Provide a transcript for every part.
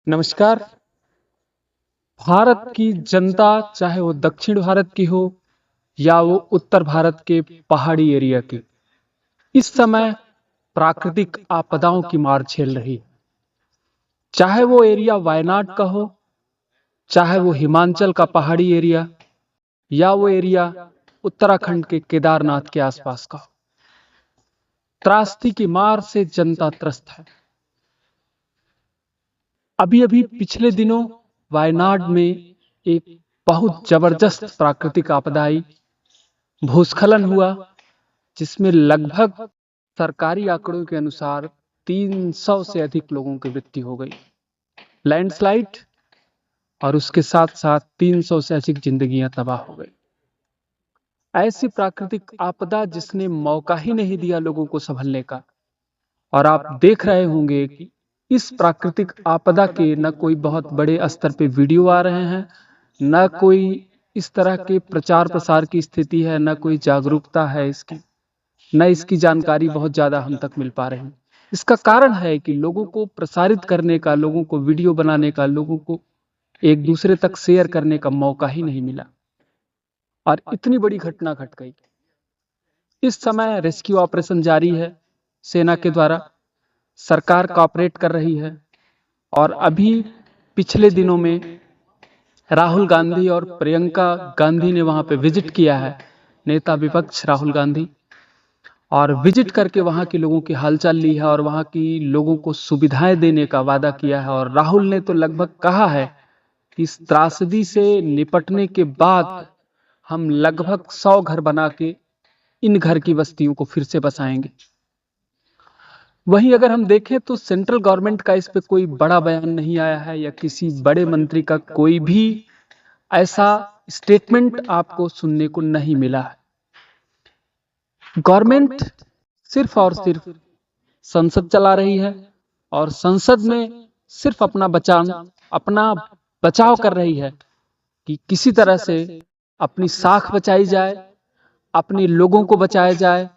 नमस्कार। भारत की जनता, चाहे वो दक्षिण भारत की हो या वो उत्तर भारत के पहाड़ी एरिया की, इस समय प्राकृतिक आपदाओं की मार झेल रही है। चाहे वो एरिया वायनाड का हो, चाहे वो हिमाचल का पहाड़ी एरिया या वो एरिया उत्तराखंड के केदारनाथ के आसपास का हो, त्रासदी की मार से जनता त्रस्त है। अभी अभी पिछले दिनों वायनाड में एक बहुत जबरदस्त प्राकृतिक आपदा आई, भूस्खलन हुआ, जिसमें लगभग सरकारी आंकड़ों के अनुसार 300 से अधिक लोगों की मृत्यु हो गई। लैंडस्लाइड और उसके साथ साथ 300 से अधिक जिंदगियां तबाह हो गई। ऐसी प्राकृतिक आपदा जिसने मौका ही नहीं दिया लोगों को संभलने का। और आप देख रहे होंगे कि इस प्राकृतिक आपदा के न कोई बहुत बड़े स्तर पे वीडियो आ रहे हैं, न कोई इस तरह के प्रचार प्रसार की स्थिति है, न कोई जागरूकता है इसकी, न इसकी जानकारी बहुत ज्यादा हम तक मिल पा रही है। इसका कारण है कि लोगों को प्रसारित करने का, लोगों को वीडियो बनाने का, लोगों को एक दूसरे तक शेयर करने का मौका ही नहीं मिला और इतनी बड़ी घटना घट गई। इस समय रेस्क्यू ऑपरेशन जारी है सेना के द्वारा, सरकार कॉपरेट कर रही है। और अभी पिछले दिनों में राहुल गांधी और प्रियंका गांधी ने वहां पे विजिट किया है, नेता विपक्ष राहुल गांधी, और विजिट करके वहां के लोगों की हालचाल ली है और वहां की लोगों को सुविधाएं देने का वादा किया है। और राहुल ने तो लगभग कहा है कि इस त्रासदी से निपटने के बाद हम लगभग 100 घर बना के इन घर की बस्तियों को फिर से बसाएंगे। वहीं अगर हम देखें तो सेंट्रल गवर्नमेंट का इस पे कोई बड़ा बयान नहीं आया है या किसी बड़े मंत्री का कोई भी ऐसा स्टेटमेंट आपको सुनने को नहीं मिला है। गवर्नमेंट सिर्फ और सिर्फ संसद चला रही है और संसद में सिर्फ अपना बचाव कर रही है कि किसी तरह से अपनी साख बचाई जाए, अपने लोगों को बचाया जाए।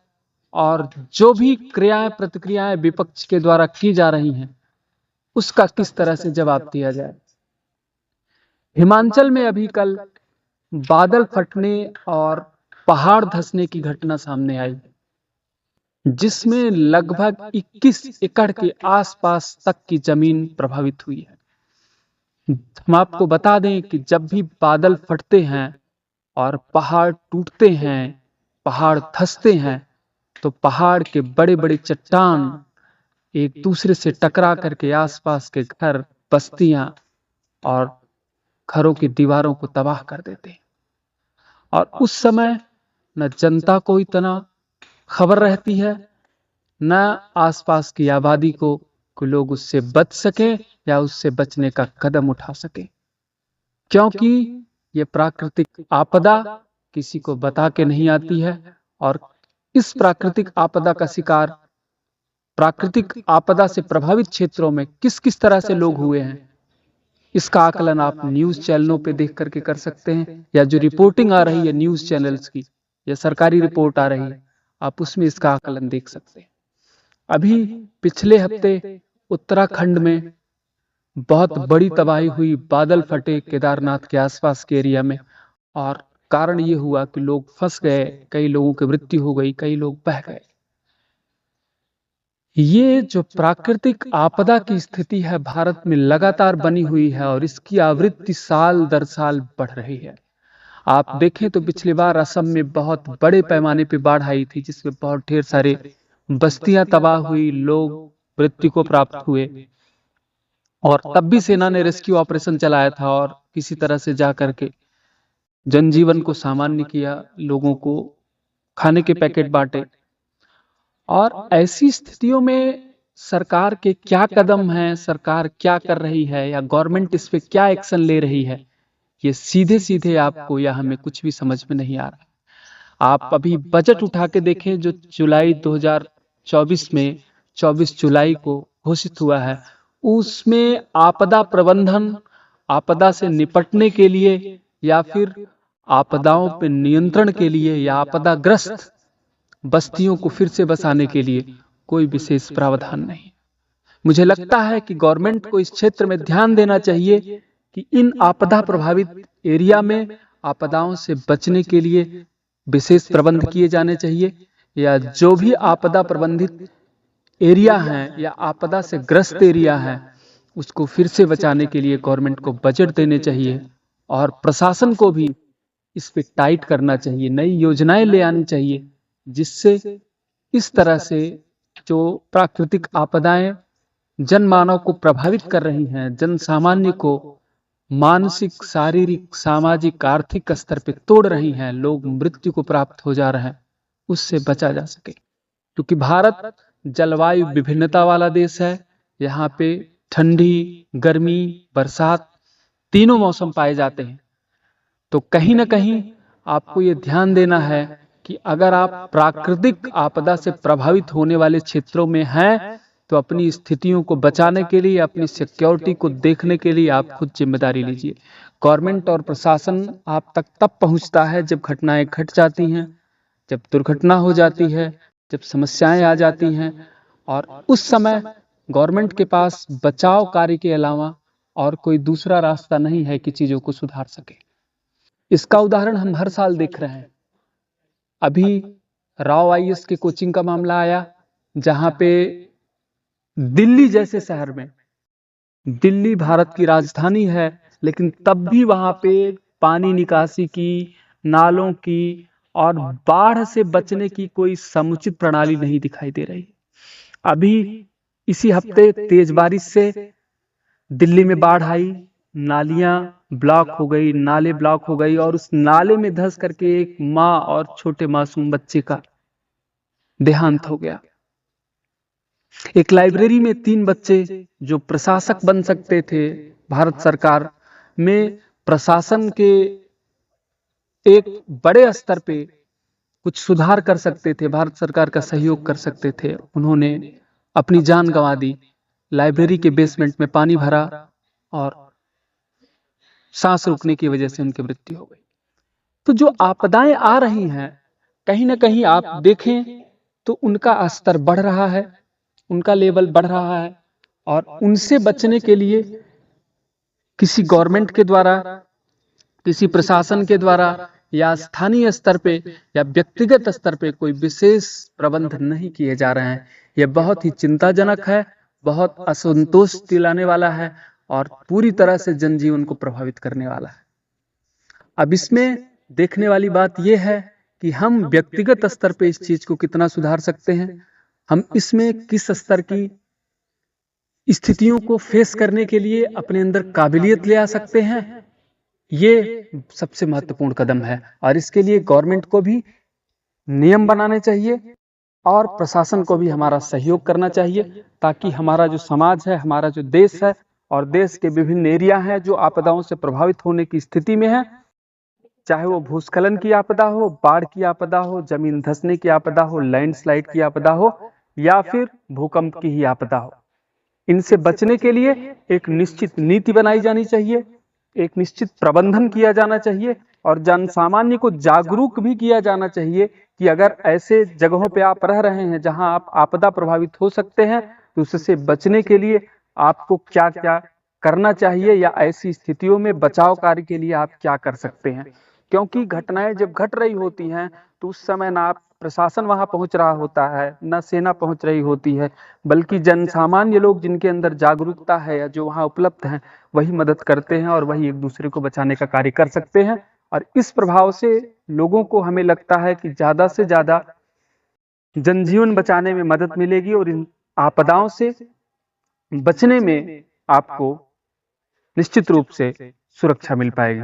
और जो भी क्रियाएं प्रतिक्रियाएं विपक्ष के द्वारा की जा रही हैं, उसका किस तरह से जवाब दिया जाए। हिमाचल में अभी कल बादल फटने और पहाड़ धंसने की घटना सामने आई, जिसमें लगभग 21 एकड़ के आसपास तक की जमीन प्रभावित हुई है। हम आपको बता दें कि जब भी बादल फटते हैं और पहाड़ टूटते हैं, पहाड़ धंसते हैं, तो पहाड़ के बड़े बड़े चट्टान एक दूसरे से टकरा करके आसपास के घर, बस्तियां और घरों की दीवारों को तबाह कर देते हैं। और उस समय न जनता को इतना खबर रहती है, न आसपास की आबादी को कि लोग उससे बच सके या उससे बचने का कदम उठा सके, क्योंकि ये प्राकृतिक आपदा किसी को बता के नहीं आती है। और इस प्राकृतिक आपदा का शिकार, प्राकृतिक आपदा से प्रभावित क्षेत्रों में किस किस तरह से लोग हुए हैं, इसका आकलन आप न्यूज चैनलों पे देख करके कर सकते हैं, या जो रिपोर्टिंग आ रही है न्यूज चैनल्स की या सरकारी रिपोर्ट आ रही है, आप उसमें इसका आकलन देख सकते हैं। अभी पिछले हफ्ते उत्तराखंड में बहुत बड़ी तबाही हुई, बादल फटे केदारनाथ के आसपास के एरिया में, और कारण ये हुआ कि लोग फंस गए, कई लोगों की मृत्यु हो गई, कई लोग बह गए। ये जो प्राकृतिक आपदा की स्थिति है भारत में लगातार बनी हुई है और इसकी आवृत्ति साल दर साल बढ़ रही है। आप देखें तो पिछली बार असम में बहुत बड़े पैमाने पर बाढ़ आई थी, जिसमें बहुत ढेर सारे बस्तियां तबाह हुई, लोग मृत्यु को प्राप्त हुए। और तब भी सेना ने रेस्क्यू ऑपरेशन चलाया था और किसी तरह से जा करके जनजीवन को सामान्य किया, लोगों को खाने के पैकेट बांटे। और ऐसी स्थितियों में सरकार के क्या कदम हैं, सरकार क्या कर रही है, या गवर्नमेंट इस पे क्या एक्शन ले रही है, ये सीधे सीधे आपको या हमें कुछ भी समझ में नहीं आ रहा। आप अभी बजट उठा के देखें जो जुलाई 2024 में 24 जुलाई को घोषित हुआ है, उसमें आपदा प्रबंधन, आपदा से निपटने के लिए या फिर आपदाओं पर नियंत्रण के लिए या आपदाग्रस्त बस्तियों को फिर से बसाने के लिए कोई विशेष प्रावधान नहीं। मुझे लगता है कि गवर्नमेंट को इस क्षेत्र में ध्यान देना चाहिए कि इन आपदा प्रभावित एरिया में आपदाओं से बचने के लिए विशेष प्रबंध किए जाने चाहिए, या जो भी आपदा प्रबंधित एरिया हैं या आपदा से ग्रस्त एरिया हैं उसको फिर से बचाने के लिए गवर्नमेंट को बजट देने चाहिए और प्रशासन को भी इस पे टाइट करना चाहिए, नई योजनाएं ले आनी चाहिए, जिससे इस तरह से जो प्राकृतिक आपदाएं जनमानव को प्रभावित कर रही हैं, जन सामान्य को मानसिक, शारीरिक, सामाजिक, आर्थिक स्तर पे तोड़ रही हैं, लोग मृत्यु को प्राप्त हो जा रहे हैं, उससे बचा जा सके। क्योंकि भारत जलवायु विभिन्नता वाला देश है। यहाँ पे ठंडी, गर्मी, बरसात तीनों मौसम पाए जाते हैं। तो कहीं ना कहीं आपको ये ध्यान देना है कि अगर आप प्राकृतिक आपदा से प्रभावित होने वाले क्षेत्रों में हैं तो अपनी स्थितियों को बचाने के लिए, अपनी सिक्योरिटी को देखने के लिए आप खुद जिम्मेदारी लीजिए। गवर्नमेंट और प्रशासन आप तक तब पहुंचता है जब घटनाएं घट जाती हैं, जब दुर्घटना हो जाती है, जब समस्याएं आ जाती हैं, और उस समय गवर्नमेंट के पास बचाव कार्य के अलावा और कोई दूसरा रास्ता नहीं है कि चीजों को सुधार सके। इसका उदाहरण हम हर साल देख रहे हैं। अभी राव आईएएस के कोचिंग का मामला आया, जहां पे दिल्ली जैसे शहर में, दिल्ली भारत की राजधानी है, लेकिन तब भी वहां पे पानी निकासी की, नालों की और बाढ़ से बचने की कोई समुचित प्रणाली नहीं दिखाई दे रही। अभी इसी हफ्ते तेज बारिश से दिल्ली में बाढ़ आई, नालियां ब्लॉक हो गई, नाले ब्लॉक हो गई, और उस नाले में धंस करके एक माँ और छोटे मासूम बच्चे का देहांत हो गया। एक लाइब्रेरी में 3 बच्चे जो प्रशासक बन सकते थे, भारत सरकार में प्रशासन के एक बड़े स्तर पे कुछ सुधार कर सकते थे, भारत सरकार का सहयोग कर सकते थे, उन्होंने अपनी जान गंवा दी। लाइब्रेरी के बेसमेंट में पानी भरा और सांस रुकने की वजह से उनकी मृत्यु हो गई। तो जो आपदाएं आ रही हैं, कहीं ना कहीं आप देखें तो उनका स्तर बढ़ रहा है, उनका लेवल बढ़ रहा है, और उनसे बचने के लिए किसी गवर्नमेंट के द्वारा, किसी प्रशासन के द्वारा या स्थानीय स्तर पे या व्यक्तिगत स्तर पे कोई विशेष प्रबंध नहीं किए जा रहे हैं। यह बहुत ही चिंताजनक है, बहुत असंतोष दिलाने वाला है और पूरी तरह से जनजीवन को प्रभावित करने वाला है। अब इसमें देखने वाली बात यह है कि हम व्यक्तिगत स्तर पे इस चीज को कितना सुधार सकते हैं, हम इसमें किस स्तर की स्थितियों को फेस करने के लिए अपने अंदर काबिलियत ले आ सकते हैं, ये सबसे महत्वपूर्ण कदम है। और इसके लिए गवर्नमेंट को भी नियम बनाने चाहिए और प्रशासन को भी हमारा सहयोग करना चाहिए, ताकि हमारा जो समाज है, हमारा जो देश है और देश के विभिन्न एरिया हैं जो आपदाओं से प्रभावित होने की स्थिति में है, चाहे वो भूस्खलन की आपदा हो, बाढ़ की आपदा हो, जमीन धंसने की आपदा हो, लैंडस्लाइड की आपदा हो, या फिर भूकंप की ही आपदा हो, इनसे बचने के लिए एक निश्चित नीति बनाई जानी चाहिए, एक निश्चित प्रबंधन किया जाना चाहिए और जन सामान्य को जागरूक भी किया जाना चाहिए कि अगर ऐसे जगहों पे आप रह रहे हैं जहां आप आपदा प्रभावित हो सकते हैं, तो उससे बचने के लिए आपको क्या क्या करना चाहिए या ऐसी स्थितियों में बचाव कार्य के लिए आप क्या कर सकते हैं। क्योंकि घटनाएं जब घट रही होती हैं तो उस समय ना प्रशासन वहां पहुंच रहा होता है, न सेना पहुंच रही होती है, बल्कि जन सामान्य लोग जिनके अंदर जागरूकता है या जो वहां उपलब्ध हैं, वही मदद करते हैं और वही एक दूसरे को बचाने का कार्य कर सकते हैं। और इस प्रभाव से लोगों को, हमें लगता है कि ज्यादा से ज्यादा जनजीवन बचाने में मदद मिलेगी और इन आपदाओं से बचने में आपको निश्चित रूप से सुरक्षा मिल पाएगी।